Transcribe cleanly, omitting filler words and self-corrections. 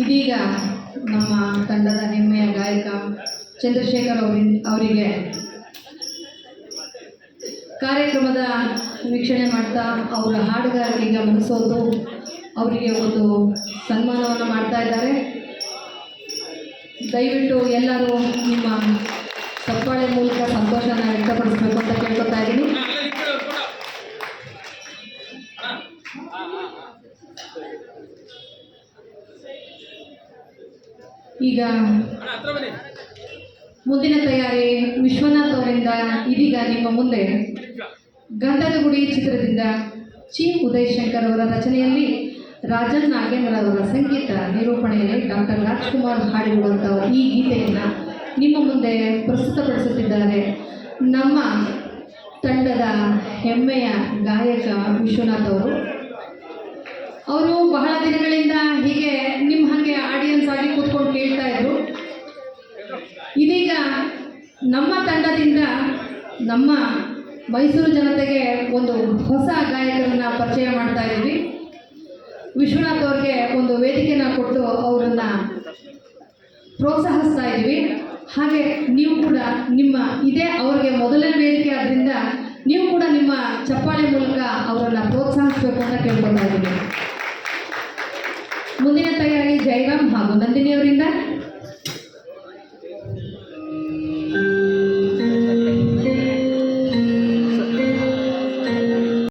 ಇದೀಗ ನಮ್ಮ ತಂಡದ ಹೆಮ್ಮೆಯ ಗಾಯಕ ಚಂದ್ರಶೇಖರ್ ಅವರಿಗೆ ಕಾರ್ಯಕ್ರಮದ ವೀಕ್ಷಣೆ ಮಾಡ್ತಾ ಅವರ ಹಾಡುಗಾರಿಕೆಗೆ ಗಮನಿಸೋದು ಅವರಿಗೆ ಒಂದು ಸನ್ಮಾನವನ್ನು ಮಾಡ್ತಾ ಇದ್ದಾರೆ. ದಯವಿಟ್ಟು ಎಲ್ಲರೂ ನಿಮ್ಮ ಚಪ್ಪಾಳೆ ಮೂಲಕ ಸಂತೋಷನ ವ್ಯಕ್ತಪಡಿಸಬೇಕು ಅಂತ ಕೇಳ್ಕೊತಾ ಇದ್ದೀನಿ. ಈಗ ಮುಂದಿನ ತಯಾರಿ ವಿಶ್ವನಾಥ್ ಅವರಿಂದ ಇದೀಗ ನಿಮ್ಮ ಮುಂದೆ ಗಂಧದ ಗುಡಿ ಚಿತ್ರದಿಂದ ಚಿ ಉದಯ್ ಶಂಕರ್ ಅವರ ರಚನೆಯಲ್ಲಿ ರಾಜನ್ ನಾಗೇಂದ್ರ ಅವರ ಸಂಗೀತ ನಿರೂಪಣೆಯಲ್ಲಿ ಡಾಕ್ಟರ್ ರಾಜ್ಕುಮಾರ್ ಹಾಡಿರುವಂತಹ ಈ ಗೀತೆಯನ್ನು ನಿಮ್ಮ ಮುಂದೆ ಪ್ರಸ್ತುತಪಡಿಸುತ್ತಿದ್ದಾರೆ ನಮ್ಮ ತಂಡದ ಹೆಮ್ಮೆಯ ಗಾಯಕ ವಿಶ್ವನಾಥ್ ಅವರು ಬಹಳ ದಿನಗಳಿಂದ ಹೀಗೆ ನಿಮ್ಮ ಹಾಗೆ ಆಡಿಯನ್ಸ್ ಆಗಿ ಕೂತ್ಕೊಂಡು ಕೇಳ್ತಾ ಇದ್ರು. ಇದೀಗ ನಮ್ಮ ತಂಡದಿಂದ ನಮ್ಮ ಮೈಸೂರು ಜನತೆಗೆ ಒಂದು ಹೊಸ ಗಾಯಕರನ್ನು ಪರಿಚಯ ಮಾಡ್ತಾ ಇದ್ದೀವಿ. ವಿಶ್ವನಾಥ್ ಅವ್ರಿಗೆ ಒಂದು ವೇದಿಕೆನ ಕೊಟ್ಟು ಅವರನ್ನು ಪ್ರೋತ್ಸಾಹಿಸ್ತಾ ಇದ್ದೀವಿ. ಹಾಗೆ ನೀವು ಕೂಡ ನಿಮ್ಮ ಇದೇ ಅವರಿಗೆ ಮೊದಲನೇ ವೇದಿಕೆ ಆದ್ದರಿಂದ ನೀವು ಕೂಡ ನಿಮ್ಮ ಚಪ್ಪಾಳೆ ಮೂಲಕ ಅವರನ್ನು ಪ್ರೋತ್ಸಾಹಿಸಬೇಕು ಅಂತ ಕೇಳ್ಕೊತಾ ಇದ್ದೀವಿ. ಮುಂದಿನ ತಯಾರಿ ಜೈರಾಮ್